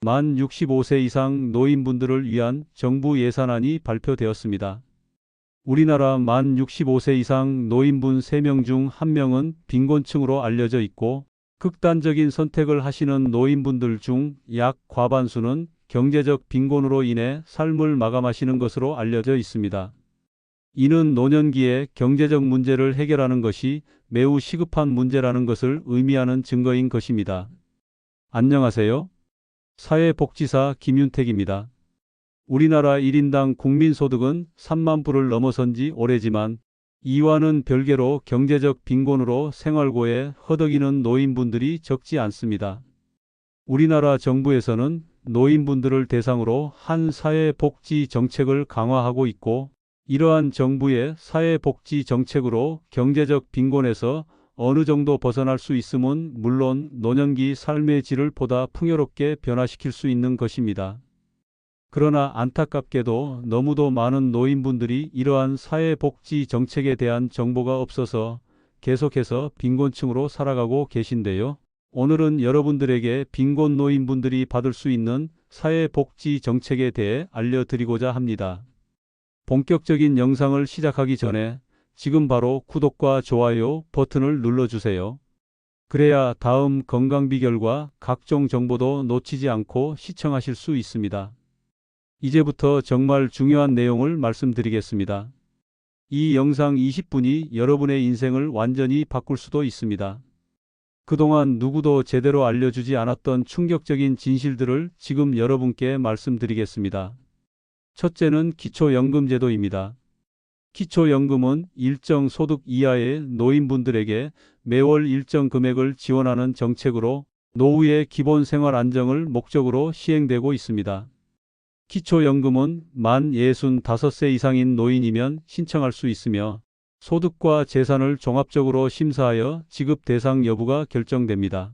만 65세 이상 노인분들을 위한 정부 예산안이 발표되었습니다. 우리나라 만 65세 이상 노인분 3명 중 1명은 빈곤층으로 알려져 있고 극단적인 선택을 하시는 노인분들 중 약 과반수는 경제적 빈곤으로 인해 삶을 마감하시는 것으로 알려져 있습니다. 이는 노년기에 경제적 문제를 해결하는 것이 매우 시급한 문제라는 것을 의미하는 증거인 것입니다. 안녕하세요. 사회복지사 김윤택입니다. 우리나라 1인당 국민소득은 3만 불을 넘어선 지 오래지만 이와는 별개로 경제적 빈곤으로 생활고에 허덕이는 노인분들이 적지 않습니다. 우리나라 정부에서는 노인분들을 대상으로 한 사회복지 정책을 강화하고 있고 이러한 정부의 사회복지 정책으로 경제적 빈곤에서 어느 정도 벗어날 수 있음은 물론 노년기 삶의 질을 보다 풍요롭게 변화시킬 수 있는 것입니다. 그러나 안타깝게도 너무도 많은 노인분들이 이러한 사회복지 정책에 대한 정보가 없어서 계속해서 빈곤층으로 살아가고 계신데요. 오늘은 여러분들에게 빈곤 노인분들이 받을 수 있는 사회복지 정책에 대해 알려드리고자 합니다. 본격적인 영상을 시작하기 전에 지금 바로 구독과 좋아요 버튼을 눌러주세요. 그래야 다음 건강비결과 각종 정보도 놓치지 않고 시청하실 수 있습니다. 이제부터 정말 중요한 내용을 말씀드리겠습니다. 이 영상 20분이 여러분의 인생을 완전히 바꿀 수도 있습니다. 그동안 누구도 제대로 알려주지 않았던 충격적인 진실들을 지금 여러분께 말씀드리겠습니다. 첫째는 기초연금제도입니다. 기초연금은 일정 소득 이하의 노인분들에게 매월 일정 금액을 지원하는 정책으로 노후의 기본 생활 안정을 목적으로 시행되고 있습니다. 기초연금은 만 65세 이상인 노인이면 신청할 수 있으며 소득과 재산을 종합적으로 심사하여 지급 대상 여부가 결정됩니다.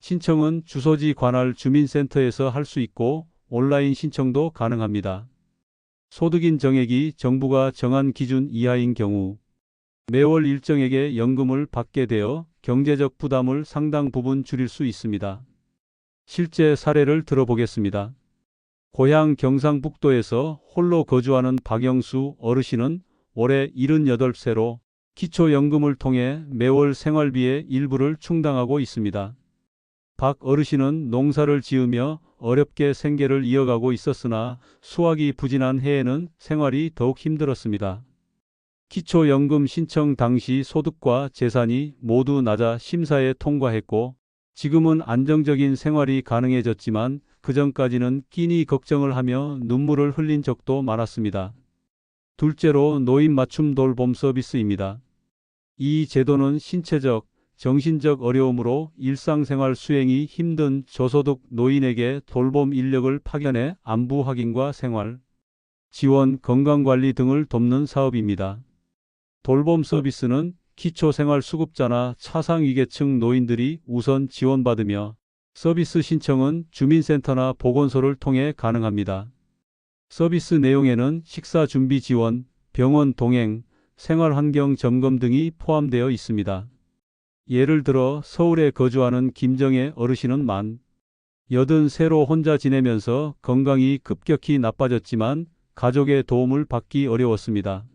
신청은 주소지 관할 주민센터에서 할 수 있고 온라인 신청도 가능합니다. 소득인 정액이 정부가 정한 기준 이하인 경우 매월 일정액의 연금을 받게 되어 경제적 부담을 상당 부분 줄일 수 있습니다. 실제 사례를 들어보겠습니다. 고향 경상북도에서 홀로 거주하는 박영수 어르신은 올해 78세로 기초연금을 통해 매월 생활비의 일부를 충당하고 있습니다. 박 어르신은 농사를 지으며 어렵게 생계를 이어가고 있었으나 수확이 부진한 해에는 생활이 더욱 힘들었습니다. 기초연금 신청 당시 소득과 재산이 모두 낮아 심사에 통과했고 지금은 안정적인 생활이 가능해졌지만 그전까지는 끼니 걱정을 하며 눈물을 흘린 적도 많았습니다. 둘째로 노인 맞춤 돌봄 서비스입니다. 이 제도는 신체적, 정신적 어려움으로 일상생활 수행이 힘든 저소득 노인에게 돌봄 인력을 파견해 안부 확인과 생활, 지원, 건강관리 등을 돕는 사업입니다. 돌봄 서비스는 기초생활수급자나 차상위계층 노인들이 우선 지원받으며 서비스 신청은 주민센터나 보건소를 통해 가능합니다. 서비스 내용에는 식사 준비 지원, 병원 동행, 생활환경 점검 등이 포함되어 있습니다. 예를 들어 서울에 거주하는 김정혜 어르신은 만 83세로 혼자 지내면서 건강이 급격히 나빠졌지만 가족의 도움을 받기 어려웠습니다.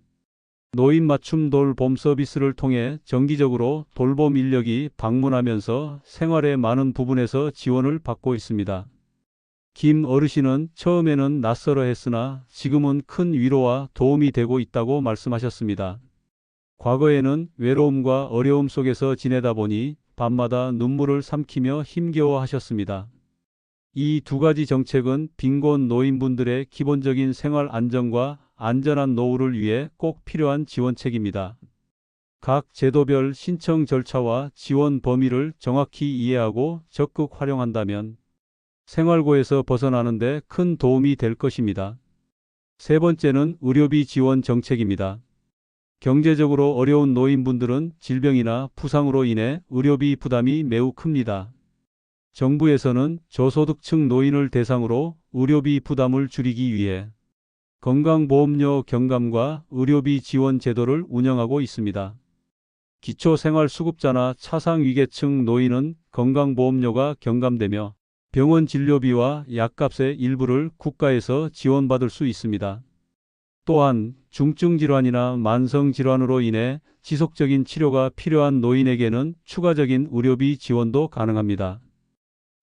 노인 맞춤 돌봄 서비스를 통해 정기적으로 돌봄 인력이 방문하면서 생활의 많은 부분에서 지원을 받고 있습니다. 김 어르신은 처음에는 낯설어 했으나 지금은 큰 위로와 도움이 되고 있다고 말씀하셨습니다. 과거에는 외로움과 어려움 속에서 지내다 보니 밤마다 눈물을 삼키며 힘겨워 하셨습니다. 이 두 가지 정책은 빈곤 노인분들의 기본적인 생활 안정과 안전한 노후를 위해 꼭 필요한 지원책입니다. 각 제도별 신청 절차와 지원 범위를 정확히 이해하고 적극 활용한다면 생활고에서 벗어나는 데 큰 도움이 될 것입니다. 세 번째는 의료비 지원 정책입니다. 경제적으로 어려운 노인분들은 질병이나 부상으로 인해 의료비 부담이 매우 큽니다. 정부에서는 저소득층 노인을 대상으로 의료비 부담을 줄이기 위해 건강보험료 경감과 의료비 지원 제도를 운영하고 있습니다. 기초생활수급자나 차상위계층 노인은 건강보험료가 경감되며 병원 진료비와 약값의 일부를 국가에서 지원받을 수 있습니다. 또한 중증 질환이나 만성 질환으로 인해 지속적인 치료가 필요한 노인에게는 추가적인 의료비 지원도 가능합니다.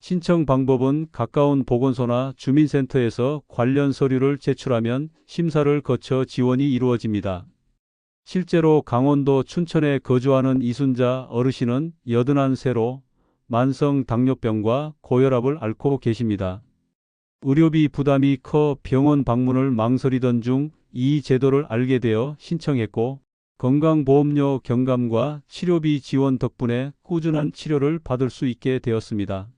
신청 방법은 가까운 보건소나 주민센터에서 관련 서류를 제출하면 심사를 거쳐 지원이 이루어집니다. 실제로 강원도 춘천에 거주하는 이순자 어르신은 81세로 만성 당뇨병과 고혈압을 앓고 계십니다. 의료비 부담이 커 병원 방문을 망설이던 중 이 제도를 알게 되어 신청했고 건강보험료 경감과 치료비 지원 덕분에 꾸준한 치료를 받을 수 있게 되었습니다.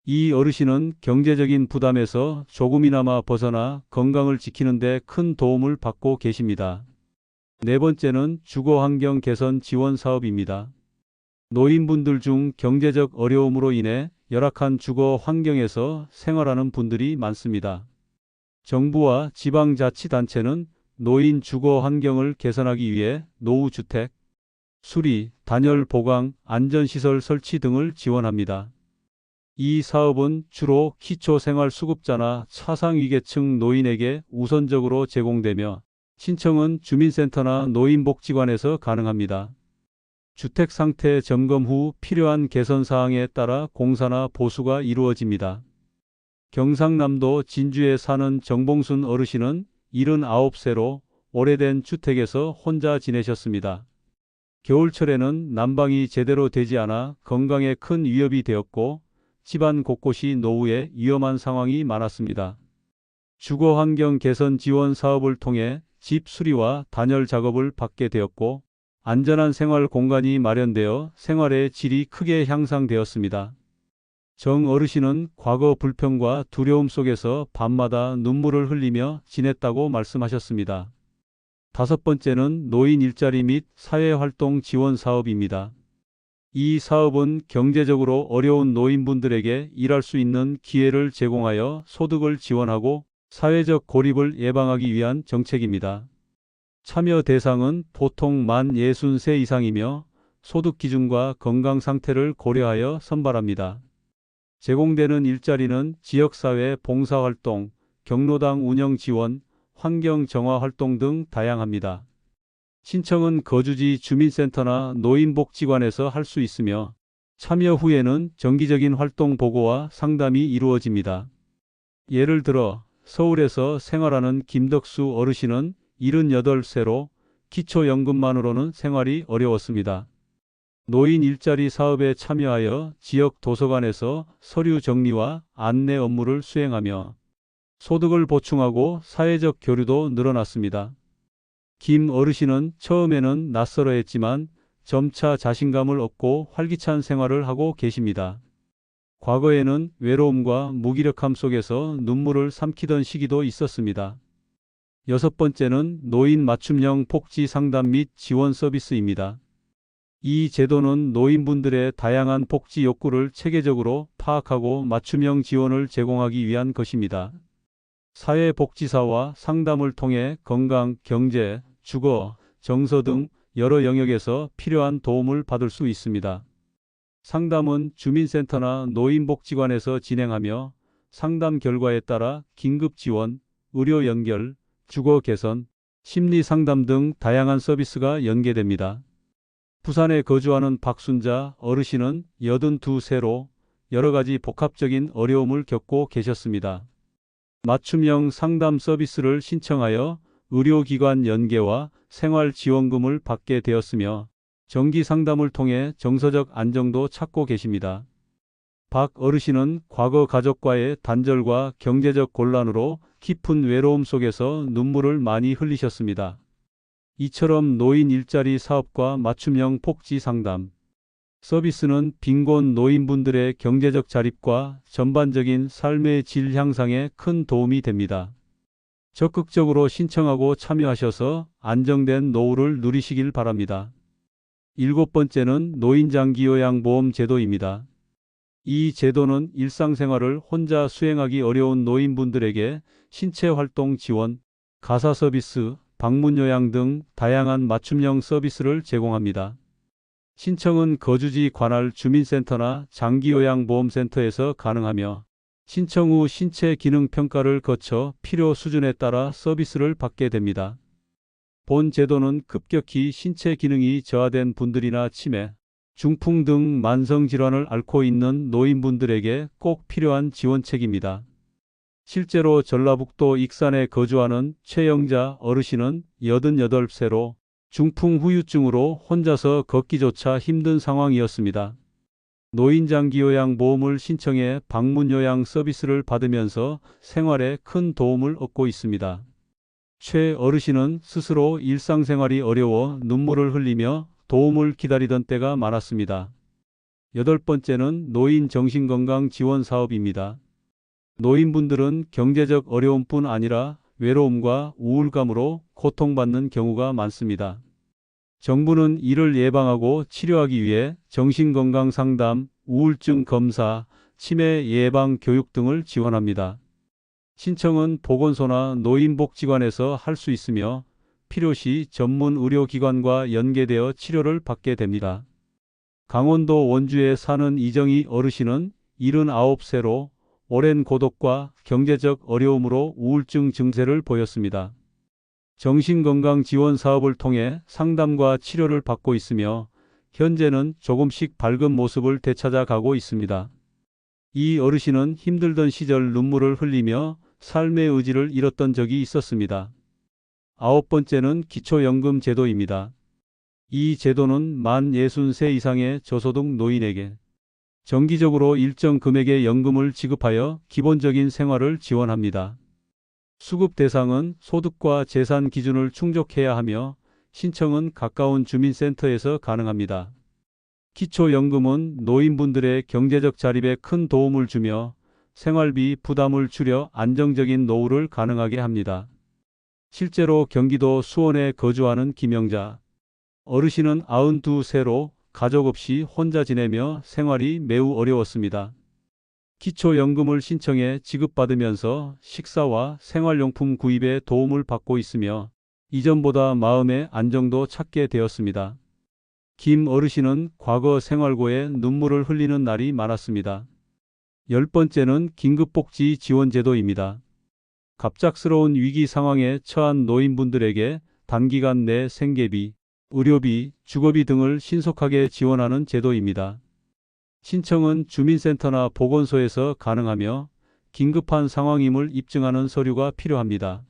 이 어르신은 경제적인 부담에서 조금이나마 벗어나 건강을 지키는 데 큰 도움을 받고 계십니다. 네 번째는 주거환경 개선 지원 사업입니다. 노인분들 중 경제적 어려움으로 인해 열악한 주거 환경에서 생활하는 분들이 많습니다. 정부와 지방자치단체는 노인 주거 환경을 개선하기 위해 노후주택, 수리, 단열 보강, 안전시설 설치 등을 지원합니다. 이 사업은 주로 기초생활수급자나 차상위계층 노인에게 우선적으로 제공되며 신청은 주민센터나 노인복지관에서 가능합니다. 주택 상태 점검 후 필요한 개선 사항에 따라 공사나 보수가 이루어집니다. 경상남도 진주에 사는 정봉순 어르신은 79세로 오래된 주택에서 혼자 지내셨습니다. 겨울철에는 난방이 제대로 되지 않아 건강에 큰 위협이 되었고 집안 곳곳이 노후에 위험한 상황이 많았습니다. 주거환경 개선 지원 사업을 통해 집 수리와 단열 작업을 받게 되었고 안전한 생활 공간이 마련되어 생활의 질이 크게 향상되었습니다. 정 어르신은 과거 불평과 두려움 속에서 밤마다 눈물을 흘리며 지냈다고 말씀하셨습니다. 다섯 번째는 노인 일자리 및 사회활동 지원 사업입니다. 이 사업은 경제적으로 어려운 노인분들에게 일할 수 있는 기회를 제공하여 소득을 지원하고 사회적 고립을 예방하기 위한 정책입니다. 참여 대상은 보통 만 60세 이상이며 소득 기준과 건강 상태를 고려하여 선발합니다. 제공되는 일자리는 지역사회 봉사활동, 경로당 운영 지원, 환경 정화 활동 등 다양합니다. 신청은 거주지 주민센터나 노인복지관에서 할 수 있으며 참여 후에는 정기적인 활동 보고와 상담이 이루어집니다. 예를 들어 서울에서 생활하는 김덕수 어르신은 78세로 기초연금만으로는 생활이 어려웠습니다. 노인 일자리 사업에 참여하여 지역 도서관에서 서류 정리와 안내 업무를 수행하며 소득을 보충하고 사회적 교류도 늘어났습니다. 김 어르신은 처음에는 낯설어 했지만 점차 자신감을 얻고 활기찬 생활을 하고 계십니다. 과거에는 외로움과 무기력함 속에서 눈물을 삼키던 시기도 있었습니다. 여섯 번째는 노인 맞춤형 복지 상담 및 지원 서비스입니다. 이 제도는 노인분들의 다양한 복지 욕구를 체계적으로 파악하고 맞춤형 지원을 제공하기 위한 것입니다. 사회복지사와 상담을 통해 건강, 경제, 주거, 정서 등 여러 영역에서 필요한 도움을 받을 수 있습니다. 상담은 주민센터나 노인복지관에서 진행하며 상담 결과에 따라 긴급 지원, 의료 연결, 주거 개선, 심리 상담 등 다양한 서비스가 연계됩니다. 부산에 거주하는 박순자 어르신은 82세로 여러 가지 복합적인 어려움을 겪고 계셨습니다. 맞춤형 상담 서비스를 신청하여 의료기관 연계와 생활지원금을 받게 되었으며 정기 상담을 통해 정서적 안정도 찾고 계십니다. 박 어르신은 과거 가족과의 단절과 경제적 곤란으로 깊은 외로움 속에서 눈물을 많이 흘리셨습니다. 이처럼 노인 일자리 사업과 맞춤형 복지 상담 서비스는 빈곤 노인분들의 경제적 자립과 전반적인 삶의 질 향상에 큰 도움이 됩니다. 적극적으로 신청하고 참여하셔서 안정된 노후를 누리시길 바랍니다. 일곱 번째는 노인장기요양보험 제도입니다. 이 제도는 일상생활을 혼자 수행하기 어려운 노인분들에게 신체활동 지원, 가사 서비스, 방문요양 등 다양한 맞춤형 서비스를 제공합니다. 신청은 거주지 관할 주민센터나 장기요양보험센터에서 가능하며 신청 후 신체 기능 평가를 거쳐 필요 수준에 따라 서비스를 받게 됩니다. 본 제도는 급격히 신체 기능이 저하된 분들이나 치매, 중풍 등 만성 질환을 앓고 있는 노인분들에게 꼭 필요한 지원책입니다. 실제로 전라북도 익산에 거주하는 최영자 어르신은 88세로 중풍 후유증으로 혼자서 걷기조차 힘든 상황이었습니다. 노인장기요양보험을 신청해 방문요양 서비스를 받으면서 생활에 큰 도움을 얻고 있습니다. 최 어르신은 스스로 일상생활이 어려워 눈물을 흘리며 도움을 기다리던 때가 많았습니다. 여덟 번째는 노인 정신건강 지원 사업입니다. 노인분들은 경제적 어려움뿐 아니라 외로움과 우울감으로 고통받는 경우가 많습니다. 정부는 이를 예방하고 치료하기 위해 정신건강 상담, 우울증 검사, 치매 예방 교육 등을 지원합니다. 신청은 보건소나 노인복지관에서 할 수 있으며 필요시 전문 의료기관과 연계되어 치료를 받게 됩니다. 강원도 원주에 사는 이정희 어르신은 79세로 오랜 고독과 경제적 어려움으로 우울증 증세를 보였습니다. 정신건강 지원 사업을 통해 상담과 치료를 받고 있으며 현재는 조금씩 밝은 모습을 되찾아 가고 있습니다. 이 어르신은 힘들던 시절 눈물을 흘리며 삶의 의지를 잃었던 적이 있었습니다. 아홉 번째는 기초연금 제도입니다. 이 제도는 만 60세 이상의 저소득 노인에게 정기적으로 일정 금액의 연금을 지급하여 기본적인 생활을 지원합니다. 수급 대상은 소득과 재산 기준을 충족해야 하며 신청은 가까운 주민센터에서 가능합니다. 기초연금은 노인분들의 경제적 자립에 큰 도움을 주며 생활비 부담을 줄여 안정적인 노후를 가능하게 합니다. 실제로 경기도 수원에 거주하는 김영자 어르신은 92세로 가족 없이 혼자 지내며 생활이 매우 어려웠습니다. 기초연금을 신청해 지급받으면서 식사와 생활용품 구입에 도움을 받고 있으며 이전보다 마음의 안정도 찾게 되었습니다. 김 어르신은 과거 생활고에 눈물을 흘리는 날이 많았습니다. 열 번째는 긴급복지 지원제도입니다. 갑작스러운 위기 상황에 처한 노인분들에게 단기간 내 생계비, 의료비, 주거비 등을 신속하게 지원하는 제도입니다. 신청은 주민센터나 보건소에서 가능하며 긴급한 상황임을 입증하는 서류가 필요합니다.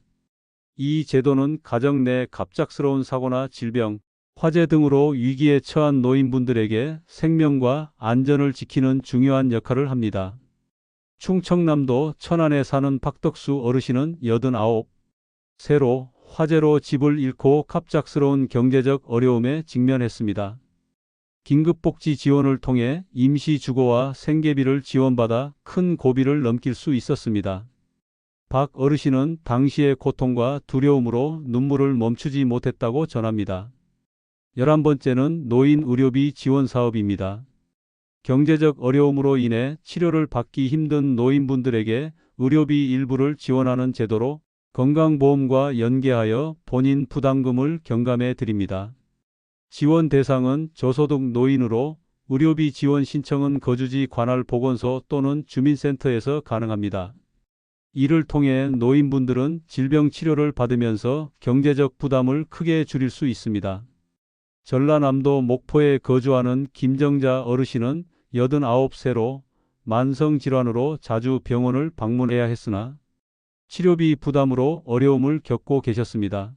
이 제도는 가정 내 갑작스러운 사고나 질병, 화재 등으로 위기에 처한 노인분들에게 생명과 안전을 지키는 중요한 역할을 합니다. 충청남도 천안에 사는 박덕수 어르신은 89세로 화재로 집을 잃고 갑작스러운 경제적 어려움에 직면했습니다. 긴급복지 지원을 통해 임시 주거와 생계비를 지원받아 큰 고비를 넘길 수 있었습니다. 박 어르신은 당시의 고통과 두려움으로 눈물을 멈추지 못했다고 전합니다. 11번째는 노인 의료비 지원 사업입니다. 경제적 어려움으로 인해 치료를 받기 힘든 노인분들에게 의료비 일부를 지원하는 제도로 건강보험과 연계하여 본인 부담금을 경감해 드립니다. 지원 대상은 저소득 노인으로 의료비 지원 신청은 거주지 관할 보건소 또는 주민센터에서 가능합니다. 이를 통해 노인분들은 질병 치료를 받으면서 경제적 부담을 크게 줄일 수 있습니다. 전라남도 목포에 거주하는 김정자 어르신은 89세로 만성질환으로 자주 병원을 방문해야 했으나 치료비 부담으로 어려움을 겪고 계셨습니다.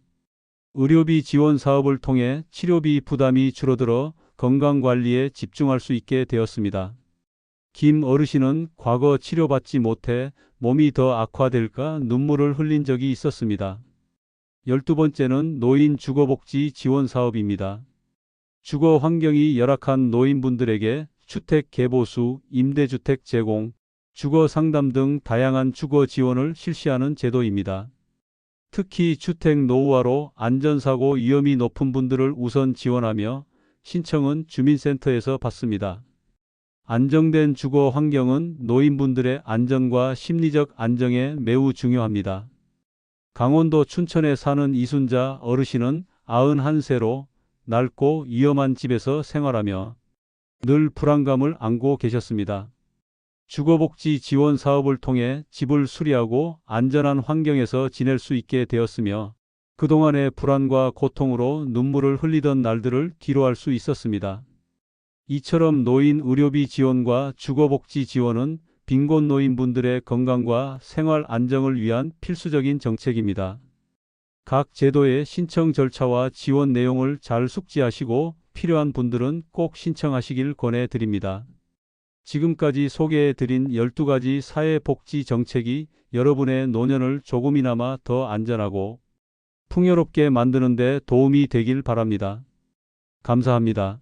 의료비 지원 사업을 통해 치료비 부담이 줄어들어 건강관리에 집중할 수 있게 되었습니다. 김 어르신은 과거 치료받지 못해 몸이 더 악화될까 눈물을 흘린 적이 있었습니다. 12번째는 노인 주거복지 지원 사업입니다. 주거 환경이 열악한 노인분들에게 주택 개보수, 임대주택 제공, 주거 상담 등 다양한 주거 지원을 실시하는 제도입니다. 특히 주택 노후화로 안전사고 위험이 높은 분들을 우선 지원하며 신청은 주민센터에서 받습니다. 안정된 주거 환경은 노인분들의 안전과 심리적 안정에 매우 중요합니다. 강원도 춘천에 사는 이순자 어르신은 91세로 낡고 위험한 집에서 생활하며 늘 불안감을 안고 계셨습니다. 주거복지 지원 사업을 통해 집을 수리하고 안전한 환경에서 지낼 수 있게 되었으며 그동안의 불안과 고통으로 눈물을 흘리던 날들을 뒤로할 수 있었습니다. 이처럼 노인 의료비 지원과 주거복지 지원은 빈곤 노인분들의 건강과 생활 안정을 위한 필수적인 정책입니다. 각 제도의 신청 절차와 지원 내용을 잘 숙지하시고 필요한 분들은 꼭 신청하시길 권해드립니다. 지금까지 소개해드린 12가지 사회복지 정책이 여러분의 노년을 조금이나마 더 안전하고 풍요롭게 만드는 데 도움이 되길 바랍니다. 감사합니다.